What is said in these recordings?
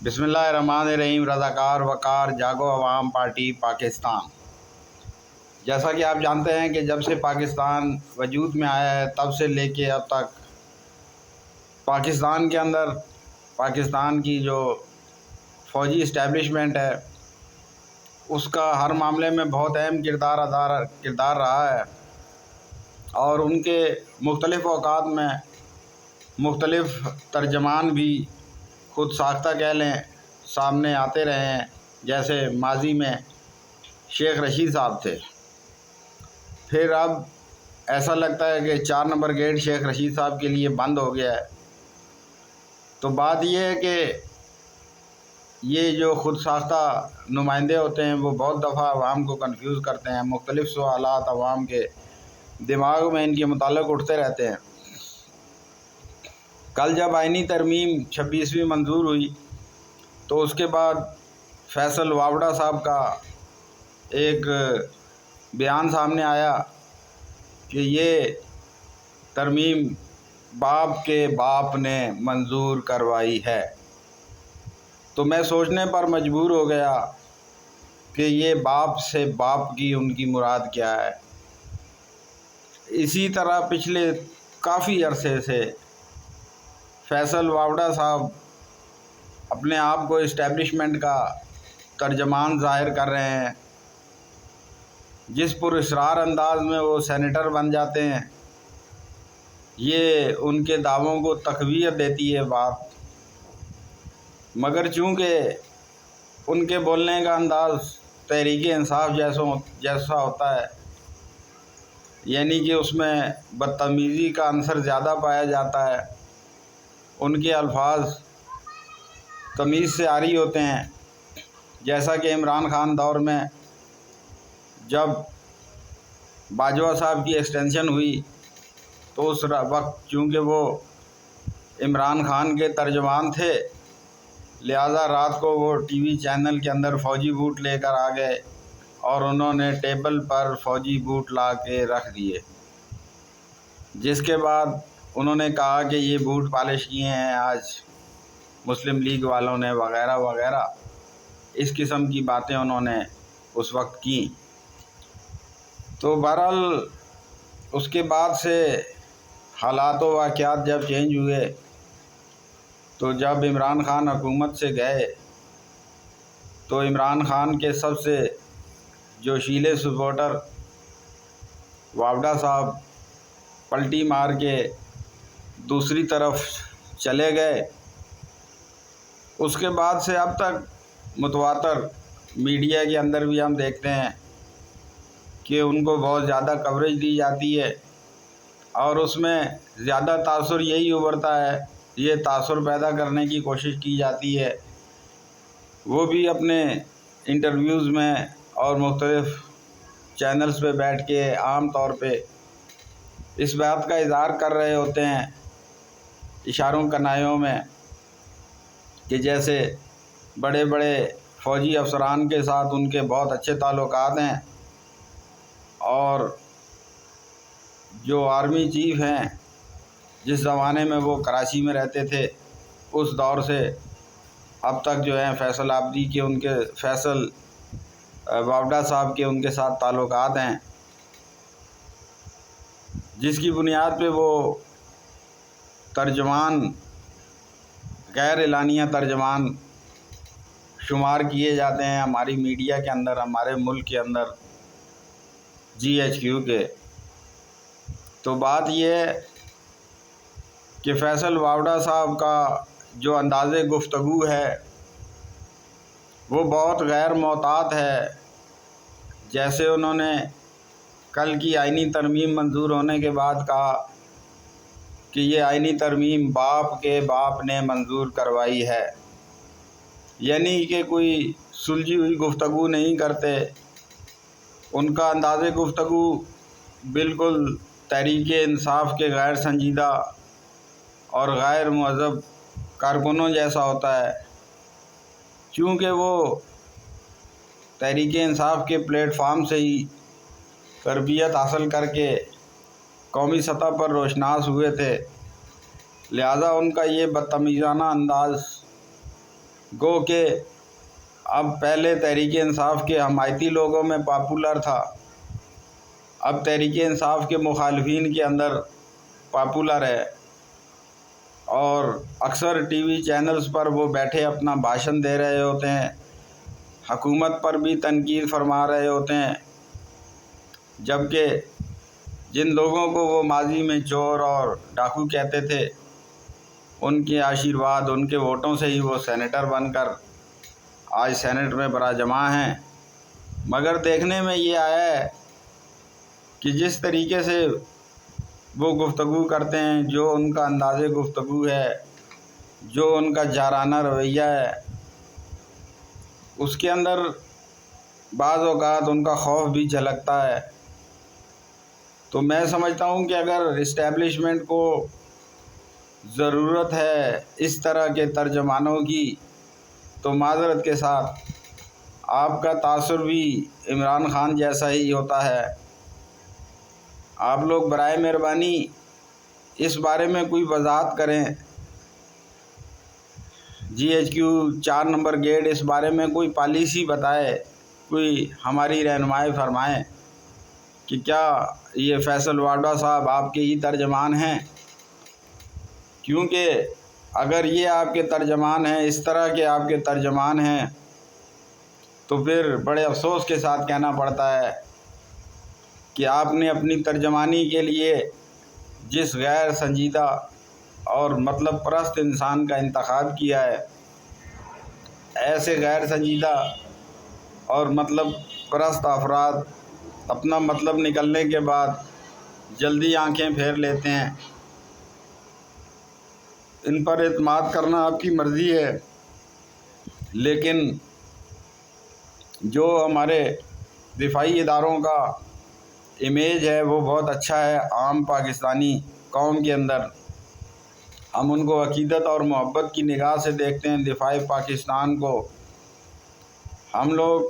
بسم اللہ الرحمن الرحیم۔ رضاکار وقار جاگو عوام پارٹی پاکستان۔ جیسا کہ آپ جانتے ہیں کہ جب سے پاکستان وجود میں آیا ہے تب سے لے کے اب تک پاکستان کے اندر پاکستان کی جو فوجی اسٹیبلشمنٹ ہے اس کا ہر معاملے میں بہت اہم کردار رہا ہے، اور ان کے مختلف اوقات میں مختلف ترجمان بھی خود ساختہ کہہ لیں سامنے آتے رہے ہیں۔ جیسے ماضی میں شیخ رشید صاحب تھے، پھر اب ایسا لگتا ہے کہ 4 نمبر گیٹ شیخ رشید صاحب کے لیے بند ہو گیا ہے۔ تو بات یہ ہے کہ یہ جو خود ساختہ نمائندے ہوتے ہیں وہ بہت دفعہ عوام کو کنفیوز کرتے ہیں، مختلف سوالات عوام کے دماغ میں ان کے متعلق اٹھتے رہتے ہیں۔ کل جب آئینی ترمیم 26ویں منظور ہوئی تو اس کے بعد فیصل واوڈا صاحب کا ایک بیان سامنے آیا کہ یہ ترمیم باپ کے باپ نے منظور کروائی ہے۔ تو میں سوچنے پر مجبور ہو گیا کہ یہ باپ سے باپ کی ان کی مراد کیا ہے۔ اسی طرح پچھلے کافی عرصے سے فیصل واوڈا صاحب اپنے آپ کو اسٹیبلشمنٹ کا ترجمان ظاہر کر رہے ہیں۔ جس پر اصرار انداز میں وہ سینیٹر بن جاتے ہیں، یہ ان کے دعووں کو تقویت دیتی ہے بات، مگر چونکہ ان کے بولنے کا انداز تحریک انصاف جیسا ہوتا ہے، یعنی کہ اس میں بدتمیزی کا عنصر زیادہ پایا جاتا ہے، ان کے الفاظ تمیز سے عاری ہوتے ہیں۔ جیسا کہ عمران خان دور میں جب باجوہ صاحب کی ایکسٹینشن ہوئی تو اس وقت چونکہ وہ عمران خان کے ترجمان تھے، لہذا رات کو وہ ٹی وی چینل کے اندر فوجی بوٹ لے کر آ گئے اور انہوں نے ٹیبل پر فوجی بوٹ لا کے رکھ دیے، جس کے بعد انہوں نے کہا کہ یہ بوٹ پالش کیے ہیں آج مسلم لیگ والوں نے وغیرہ وغیرہ، اس قسم کی باتیں انہوں نے اس وقت کی۔ تو بہرحال اس کے بعد سے حالات و واقعات جب چینج ہوئے تو جب عمران خان حکومت سے گئے تو عمران خان کے سب سے جوشیلے سپورٹر واوڈا صاحب پلٹی مار کے دوسری طرف چلے گئے۔ اس کے بعد سے اب تک متواتر میڈیا کے اندر بھی ہم دیکھتے ہیں کہ ان کو بہت زیادہ کوریج دی جاتی ہے، اور اس میں زیادہ تاثر یہی ابھرتا ہے، یہ تاثر پیدا کرنے کی کوشش کی جاتی ہے، وہ بھی اپنے انٹرویوز میں اور مختلف چینلز پہ بیٹھ کے عام طور پہ اس بات کا اظہار کر رہے ہوتے ہیں اشاروں کنایوں میں کہ جیسے بڑے بڑے فوجی افسران کے ساتھ ان کے بہت اچھے تعلقات ہیں، اور جو آرمی چیف ہیں جس زمانے میں وہ کراچی میں رہتے تھے اس دور سے اب تک جو ہیں فیصل واوڈا صاحب کے ان کے ساتھ تعلقات ہیں، جس کی بنیاد پہ وہ ترجمان غیر اعلانیہ ترجمان شمار کیے جاتے ہیں ہماری میڈیا کے اندر، ہمارے ملک کے اندر GHQ کے۔ تو بات یہ ہے کہ فیصل واوڈا صاحب کا جو انداز گفتگو ہے وہ بہت غیر محتاط ہے۔ جیسے انہوں نے کل کی آئینی ترمیم منظور ہونے کے بعد کہا کہ یہ آئینی ترمیم باپ کے باپ نے منظور کروائی ہے، یعنی کہ کوئی سلجھی ہوئی گفتگو نہیں کرتے۔ ان کا انداز گفتگو بالکل تحریک انصاف کے غیر سنجیدہ اور غیر مہذب کارکنوں جیسا ہوتا ہے، چونکہ وہ تحریک انصاف کے پلیٹ فارم سے ہی تربیت حاصل کر کے قومی سطح پر روشناس ہوئے تھے، لہذا ان کا یہ بدتمیزانہ انداز گو کہ اب پہلے تحریک انصاف کے حمایتی لوگوں میں پاپولر تھا، اب تحریک انصاف کے مخالفین کے اندر پاپولر ہے، اور اکثر ٹی وی چینلز پر وہ بیٹھے اپنا بھاشن دے رہے ہوتے ہیں، حکومت پر بھی تنقید فرما رہے ہوتے ہیں، جبکہ جن لوگوں کو وہ ماضی میں چور اور ڈاکو کہتے تھے، ان کے آشیرواد، ان کے ووٹوں سے ہی وہ سینیٹر بن کر آج سینٹ میں براجماع ہیں۔ مگر دیکھنے میں یہ آیا ہے کہ جس طریقے سے وہ گفتگو کرتے ہیں، جو ان کا انداز گفتگو ہے، جو ان کا جارحانہ رویہ ہے، اس کے اندر بعض اوقات ان کا خوف بھی جھلکتا ہے۔ تو میں سمجھتا ہوں کہ اگر اسٹیبلشمنٹ کو ضرورت ہے اس طرح کے ترجمانوں کی، تو معذرت کے ساتھ آپ کا تاثر بھی عمران خان جیسا ہی ہوتا ہے۔ آپ لوگ برائے مہربانی اس بارے میں کوئی وضاحت کریں، GHQ 4 نمبر گیٹ، اس بارے میں کوئی پالیسی بتائے، کوئی ہماری رہنمائی فرمائیں کہ کیا یہ فیصل واڈا صاحب آپ کے ہی ترجمان ہیں؟ کیونکہ اگر یہ آپ کے ترجمان ہیں، اس طرح کے آپ کے ترجمان ہیں، تو پھر بڑے افسوس کے ساتھ کہنا پڑتا ہے کہ آپ نے اپنی ترجمانی کے لیے جس غیر سنجیدہ اور مطلب پرست انسان کا انتخاب کیا ہے، ایسے غیر سنجیدہ اور مطلب پرست افراد اپنا مطلب نکلنے کے بعد جلدی آنکھیں پھیر لیتے ہیں۔ ان پر اعتماد کرنا آپ کی مرضی ہے، لیکن جو ہمارے دفاعی اداروں کا امیج ہے وہ بہت اچھا ہے عام پاکستانی قوم کے اندر۔ ہم ان کو عقیدت اور محبت کی نگاہ سے دیکھتے ہیں۔ دفاع پاکستان کو ہم لوگ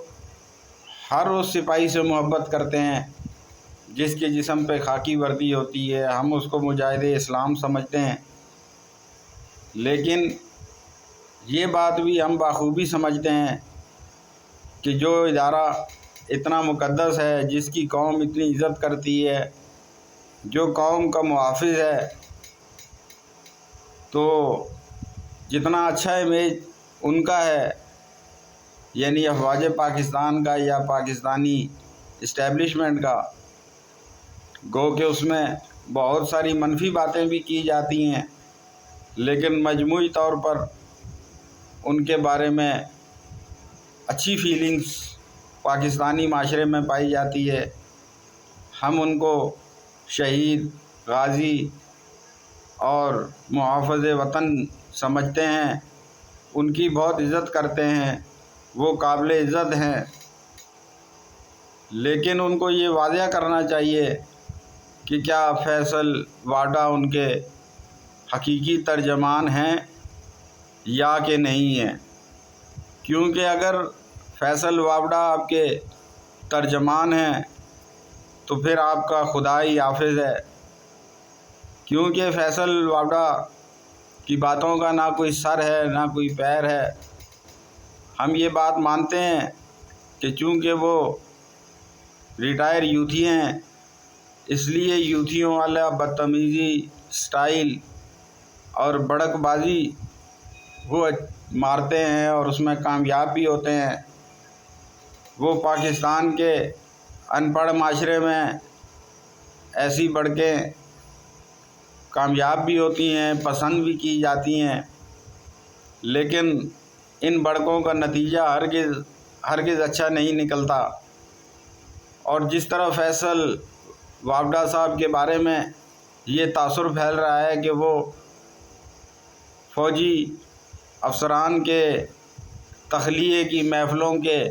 ہر اس سپاہی سے محبت کرتے ہیں جس کے جسم پہ خاکی وردی ہوتی ہے، ہم اس کو مجاہد اسلام سمجھتے ہیں، لیکن یہ بات بھی ہم بخوبی سمجھتے ہیں کہ جو ادارہ اتنا مقدس ہے، جس کی قوم اتنی عزت کرتی ہے، جو قوم کا محافظ ہے، تو جتنا اچھا امیج ان کا ہے، یعنی افواج پاکستان کا یا پاکستانی اسٹیبلشمنٹ کا، گو کہ اس میں بہت ساری منفی باتیں بھی کی جاتی ہیں، لیکن مجموعی طور پر ان کے بارے میں اچھی فیلنگز پاکستانی معاشرے میں پائی جاتی ہے۔ ہم ان کو شہید، غازی اور محافظ وطن سمجھتے ہیں، ان کی بہت عزت کرتے ہیں، وہ قابل عزت ہیں، لیکن ان کو یہ واضح کرنا چاہیے کہ کیا فیصل واڈا ان کے حقیقی ترجمان ہیں یا کہ نہیں ہیں۔ کیونکہ اگر فیصل واڈا آپ کے ترجمان ہیں تو پھر آپ کا خدا ہی حافظ ہے، کیونکہ فیصل واڈا کی باتوں کا نہ کوئی سر ہے نہ کوئی پیر ہے۔ ہم یہ بات مانتے ہیں کہ چونکہ وہ ریٹائر یوتھی ہیں، اس لیے یوتھیوں والا بدتمیزی، سٹائل اور بڑک بازی وہ مارتے ہیں اور اس میں کامیاب بھی ہوتے ہیں۔ وہ پاکستان کے ان پڑھ معاشرے میں ایسی بڑکیں کامیاب بھی ہوتی ہیں، پسند بھی کی جاتی ہیں، لیکن ان بڑکوں کا نتیجہ ہرگز اچھا نہیں نکلتا۔ اور جس طرح فیصل واڈا صاحب کے بارے میں یہ تاثر پھیل رہا ہے کہ وہ فوجی افسران کے تخلیے کی محفلوں کے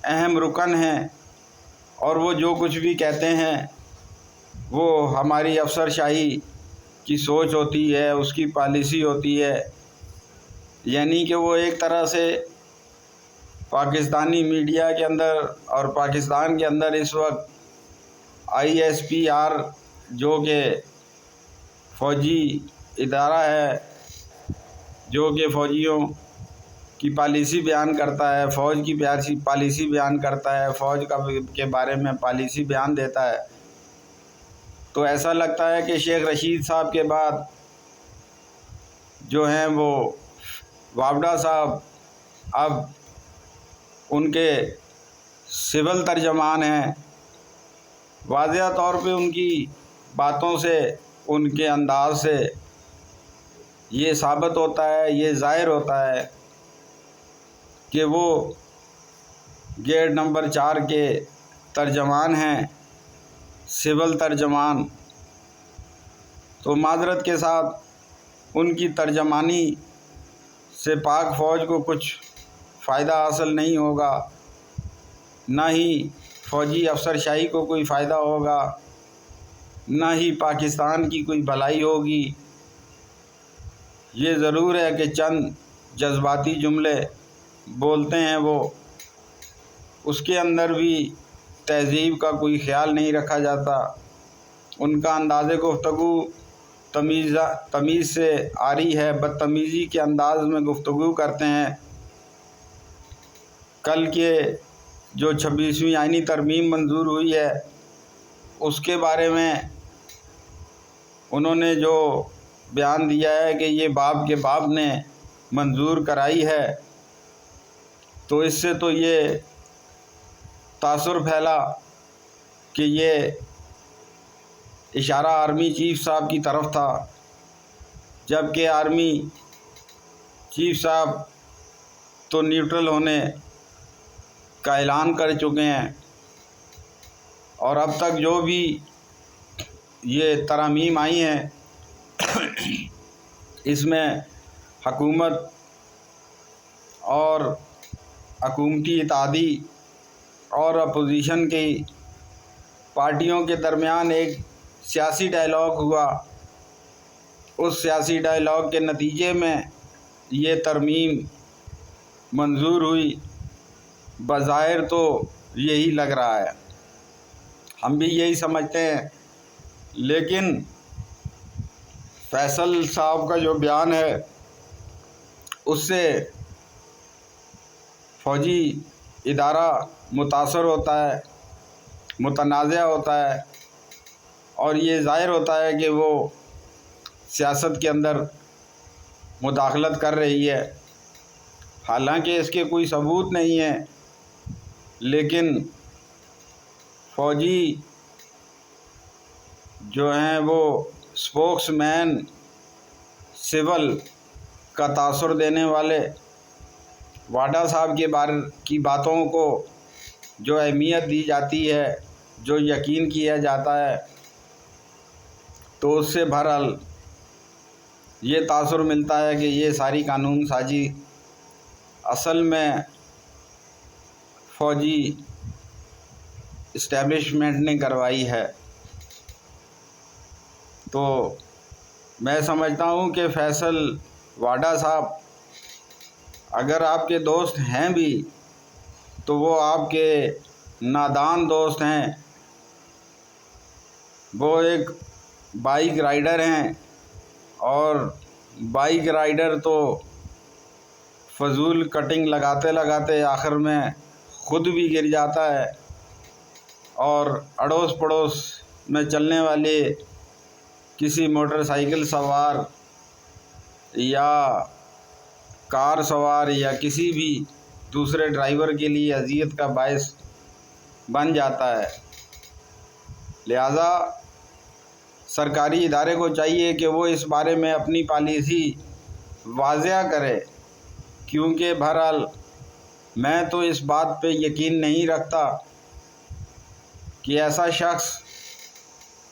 اہم رکن ہیں، اور وہ جو کچھ بھی کہتے ہیں وہ ہماری افسر شاہی کی سوچ ہوتی ہے، اس کی پالیسی ہوتی ہے، یعنی کہ وہ ایک طرح سے پاکستانی میڈیا کے اندر اور پاکستان کے اندر اس وقت ISPR جو کہ فوجی ادارہ ہے، جو کہ فوجیوں کی پالیسی بیان کرتا ہے، فوج کی پالیسی بیان کرتا ہے، فوج کے بارے میں پالیسی بیان دیتا ہے، تو ایسا لگتا ہے کہ شیخ رشید صاحب کے بعد جو ہیں وہ وابڈا صاحب اب ان کے سول ترجمان ہیں۔ واضح طور پہ ان کی باتوں سے، ان کے انداز سے یہ ثابت ہوتا ہے، یہ ظاہر ہوتا ہے کہ وہ گیٹ نمبر 4 کے ترجمان ہیں، سول ترجمان۔ تو معذرت کے ساتھ ان کی ترجمانی سے پاک فوج کو کچھ فائدہ حاصل نہیں ہوگا، نہ ہی فوجی افسرشاہی کو کوئی فائدہ ہوگا، نہ ہی پاکستان کی کوئی بھلائی ہوگی۔ یہ ضرور ہے کہ چند جذباتی جملے بولتے ہیں وہ، اس کے اندر بھی تہذیب کا کوئی خیال نہیں رکھا جاتا، ان کا انداز گفتگو تمیز سے عاری ہے، بدتمیزی کے انداز میں گفتگو کرتے ہیں۔ کل کے جو 26ویں آئینی ترمیم منظور ہوئی ہے، اس کے بارے میں انہوں نے جو بیان دیا ہے کہ یہ باپ کے باپ نے منظور کرائی ہے، تو اس سے تو یہ تاثر پھیلا کہ یہ اشارہ آرمی چیف صاحب کی طرف تھا، جبکہ آرمی چیف صاحب تو نیوٹرل ہونے کا اعلان کر چکے ہیں، اور اب تک جو بھی یہ ترامیم آئی ہیں اس میں حکومت اور حکومتی اتحادی اور اپوزیشن کی پارٹیوں کے درمیان ایک سیاسی ڈائلاگ ہوا، اس سیاسی ڈائلاگ کے نتیجے میں یہ ترمیم منظور ہوئی۔ بظاہر تو یہی لگ رہا ہے، ہم بھی یہی سمجھتے ہیں، لیکن فیصل صاحب کا جو بیان ہے اس سے فوجی ادارہ متاثر ہوتا ہے، متنازع ہوتا ہے، اور یہ ظاہر ہوتا ہے کہ وہ سیاست کے اندر مداخلت کر رہی ہے، حالانکہ اس کے کوئی ثبوت نہیں ہے، لیکن فوجی جو ہیں وہ اسپوکس مین سول کا تاثر دینے والے واڈا صاحب کی باتوں کو جو اہمیت دی جاتی ہے، جو یقین کیا جاتا ہے، تو اس سے بہرحال یہ تاثر ملتا ہے کہ یہ ساری قانون سازی اصل میں فوجی اسٹیبلشمنٹ نے کروائی ہے۔ تو میں سمجھتا ہوں کہ فیصل واڈا صاحب اگر آپ کے دوست ہیں بھی تو وہ آپ کے نادان دوست ہیں، وہ ایک بائیک رائیڈر ہیں، اور بائیک رائیڈر تو فضول کٹنگ لگاتے لگاتے آخر میں خود بھی گر جاتا ہے، اور اڑوس پڑوس میں چلنے والے کسی موٹر سائیکل سوار یا کار سوار یا کسی بھی دوسرے ڈرائیور کے لیے اذیت کا باعث بن جاتا ہے۔ لہذا سرکاری ادارے کو چاہیے کہ وہ اس بارے میں اپنی پالیسی واضح کرے، کیونکہ بہرحال میں تو اس بات پہ یقین نہیں رکھتا کہ ایسا شخص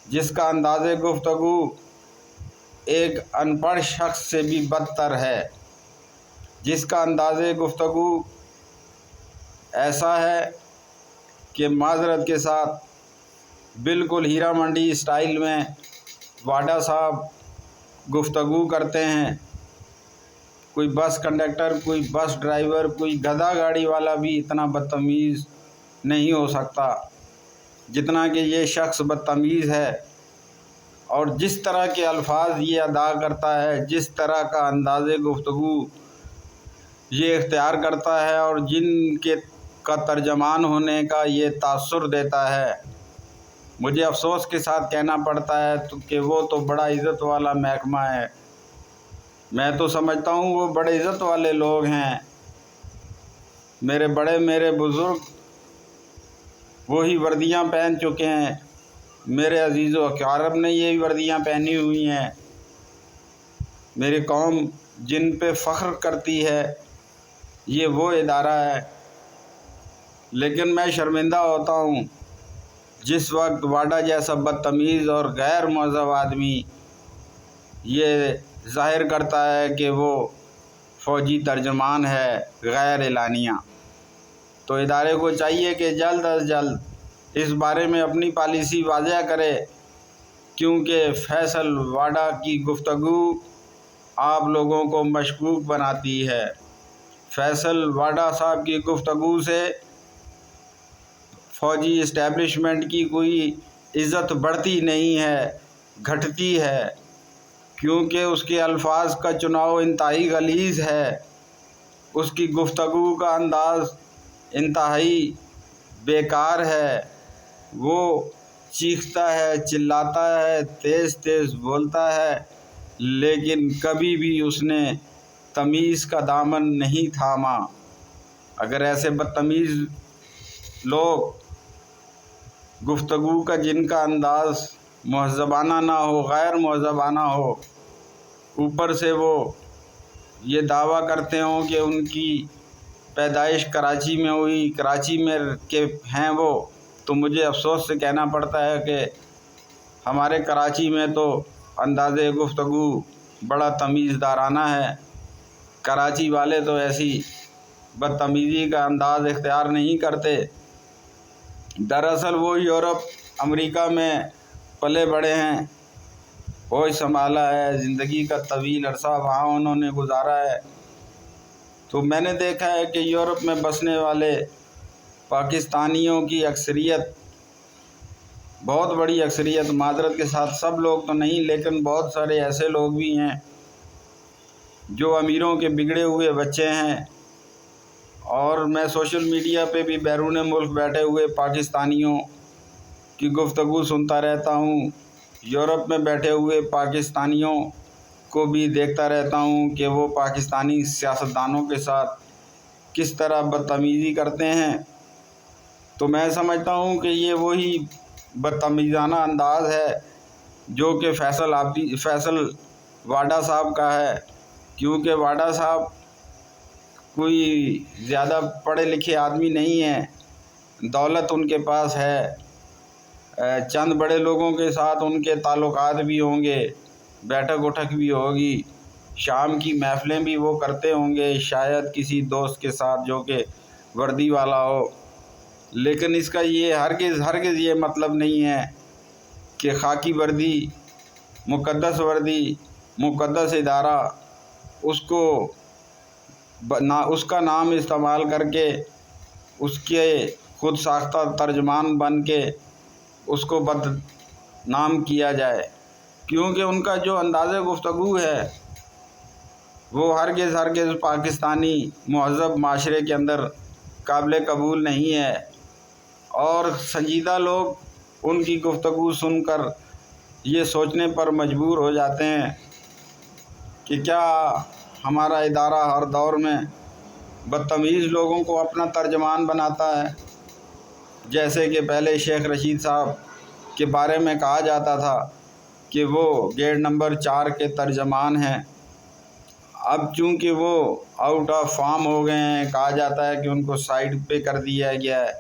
جس کا انداز گفتگو ایک ان پڑھ شخص سے بھی بدتر ہے، جس کا انداز گفتگو ایسا ہے کہ معذرت کے ساتھ بالکل ہیرا منڈی اسٹائل میں واڈا صاحب گفتگو کرتے ہیں، کوئی بس کنڈکٹر، کوئی بس ڈرائیور، کوئی گدھا گاڑی والا بھی اتنا بدتمیز نہیں ہو سکتا جتنا کہ یہ شخص بدتمیز ہے، اور جس طرح کے الفاظ یہ ادا کرتا ہے، جس طرح کا انداز گفتگو یہ اختیار کرتا ہے اور جن کے کا ترجمان ہونے کا یہ تاثر دیتا ہے۔ مجھے افسوس کے ساتھ کہنا پڑتا ہے کہ وہ تو بڑا عزت والا محکمہ ہے۔ میں تو سمجھتا ہوں وہ بڑے عزت والے لوگ ہیں۔ میرے بزرگ وہی وردیاں پہن چکے ہیں۔ میرے عزیز و اقارب نے یہ وردیاں پہنی ہوئی ہیں۔ میری قوم جن پہ فخر کرتی ہے یہ وہ ادارہ ہے۔ لیکن میں شرمندہ ہوتا ہوں جس وقت واڈا جیسا بدتمیز اور غیر مہذب آدمی یہ ظاہر کرتا ہے کہ وہ فوجی ترجمان ہے غیر اعلانیہ، تو ادارے کو چاہیے کہ جلد از جلد اس بارے میں اپنی پالیسی واضح کرے، کیونکہ فیصل واڈا کی گفتگو آپ لوگوں کو مشکوک بناتی ہے۔ فیصل واڈا صاحب کی گفتگو سے فوجی اسٹیبلشمنٹ کی کوئی عزت بڑھتی نہیں ہے، گھٹتی ہے، کیونکہ اس کے الفاظ کا چناؤ انتہائی غلیظ ہے۔ اس کی گفتگو کا انداز انتہائی بیکار ہے۔ وہ چیختا ہے، چلاتا ہے، تیز تیز بولتا ہے، لیکن کبھی بھی اس نے تمیز کا دامن نہیں تھاما۔ اگر ایسے بدتمیز لوگ گفتگو کا جن کا انداز مہذبانہ نہ ہو، غیر مہذبانہ ہو، اوپر سے وہ یہ دعویٰ کرتے ہوں کہ ان کی پیدائش کراچی میں ہوئی، کراچی میں کے ہیں وہ، تو مجھے افسوس سے کہنا پڑتا ہے کہ ہمارے کراچی میں تو انداز گفتگو بڑا تمیزدارانہ ہے۔ کراچی والے تو ایسی بدتمیزی کا انداز اختیار نہیں کرتے۔ دراصل وہ یورپ، امریکہ میں پلے بڑے ہیں، ہوش سنبھالا ہے، زندگی کا طویل عرصہ وہاں انہوں نے گزارا ہے۔ تو میں نے دیکھا ہے کہ یورپ میں بسنے والے پاکستانیوں کی اکثریت، بہت بڑی اکثریت، معذرت کے ساتھ سب لوگ تو نہیں لیکن بہت سارے ایسے لوگ بھی ہیں جو امیروں کے بگڑے ہوئے بچے ہیں، اور میں سوشل میڈیا پہ بھی بیرون ملک بیٹھے ہوئے پاکستانیوں کی گفتگو سنتا رہتا ہوں۔ یورپ میں بیٹھے ہوئے پاکستانیوں کو بھی دیکھتا رہتا ہوں کہ وہ پاکستانی سیاستدانوں کے ساتھ کس طرح بدتمیزی کرتے ہیں۔ تو میں سمجھتا ہوں کہ یہ وہی بدتمیزانہ انداز ہے جو کہ فیصل واڈا صاحب کا ہے، کیونکہ واڈا صاحب کوئی زیادہ پڑھے لکھے آدمی نہیں ہیں، دولت ان کے پاس ہے، چند بڑے لوگوں کے ساتھ ان کے تعلقات بھی ہوں گے، بیٹھک اٹھک بھی ہوگی، شام کی محفلیں بھی وہ کرتے ہوں گے، شاید کسی دوست کے ساتھ جو کہ وردی والا ہو، لیکن اس کا یہ ہرگز یہ مطلب نہیں ہے کہ خاکی وردی، مقدس ادارہ، اس کا نام استعمال کر کے، اس کے خود ساختہ ترجمان بن کے اس کو بدنام کیا جائے، کیونکہ ان کا جو انداز گفتگو ہے وہ ہرگز پاکستانی مہذب معاشرے کے اندر قابل قبول نہیں ہے، اور سنجیدہ لوگ ان کی گفتگو سن کر یہ سوچنے پر مجبور ہو جاتے ہیں کہ کیا ہمارا ادارہ ہر دور میں بدتمیز لوگوں کو اپنا ترجمان بناتا ہے؟ جیسے کہ پہلے شیخ رشید صاحب کے بارے میں کہا جاتا تھا کہ وہ گیٹ نمبر 4 کے ترجمان ہیں، اب چونکہ وہ آؤٹ آف فارم ہو گئے ہیں، کہا جاتا ہے کہ ان کو سائڈ پہ کر دیا گیا ہے،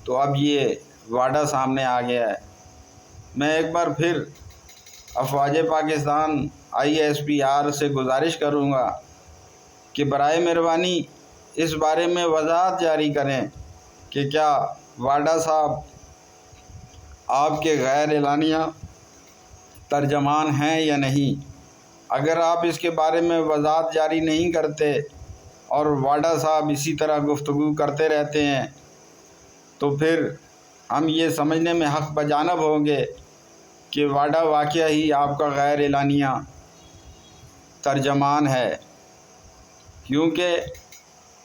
تو اب یہ واڈا سامنے آ گیا ہے۔ میں ایک بار پھر افواج پاکستان ISPR سے گزارش کروں گا کہ برائے مہربانی اس بارے میں وضاحت جاری کریں کہ کیا واڈا صاحب آپ کے غیر اعلانیہ ترجمان ہیں یا نہیں۔ اگر آپ اس کے بارے میں وضاحت جاری نہیں کرتے اور واڈا صاحب اسی طرح گفتگو کرتے رہتے ہیں تو پھر ہم یہ سمجھنے میں حق بجانب ہوں گے کہ واڈا واقعہ ہی آپ کا غیر اعلانیہ ترجمان ہے، کیونکہ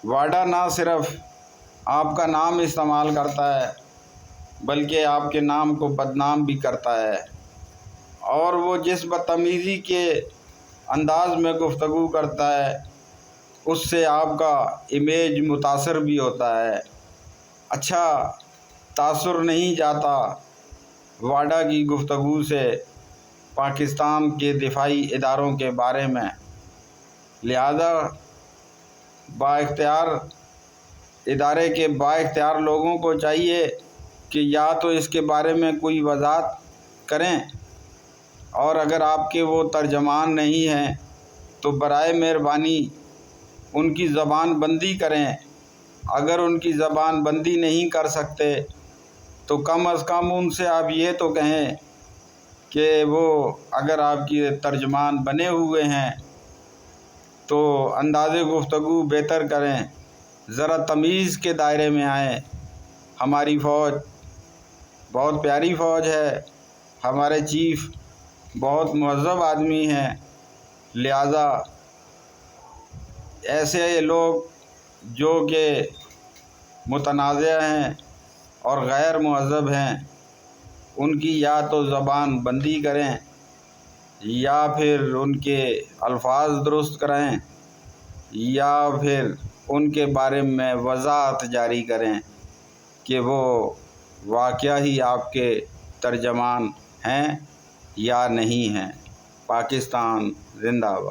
واڈا نہ صرف آپ کا نام استعمال کرتا ہے بلکہ آپ کے نام کو بدنام بھی کرتا ہے، اور وہ جس بدتمیزی کے انداز میں گفتگو کرتا ہے اس سے آپ کا امیج متاثر بھی ہوتا ہے۔ اچھا تاثر نہیں جاتا واڈا کی گفتگو سے پاکستان کے دفاعی اداروں کے بارے میں، لہذا ادارے کے بااختیار لوگوں کو چاہیے کہ یا تو اس کے بارے میں کوئی وضاحت کریں، اور اگر آپ کے وہ ترجمان نہیں ہیں تو برائے مہربانی ان کی زبان بندی کریں۔ اگر ان کی زبان بندی نہیں کر سکتے تو کم از کم ان سے آپ یہ تو کہیں کہ وہ اگر آپ کی ترجمان بنے ہوئے ہیں تو انداز گفتگو بہتر کریں، ذرا تمیز کے دائرے میں آئیں۔ ہماری فوج بہت پیاری فوج ہے، ہمارے چیف بہت مہذب آدمی ہیں، لہذا ایسے لوگ جو کہ متنازع ہیں اور غیر مہذب ہیں ان کی یا تو زبان بندی کریں یا پھر ان کے الفاظ درست کریں یا پھر ان کے بارے میں وضاحت جاری کریں کہ وہ واقعہ ہی آپ کے ترجمان ہیں یا نہیں ہیں۔ پاکستان زندہ باد۔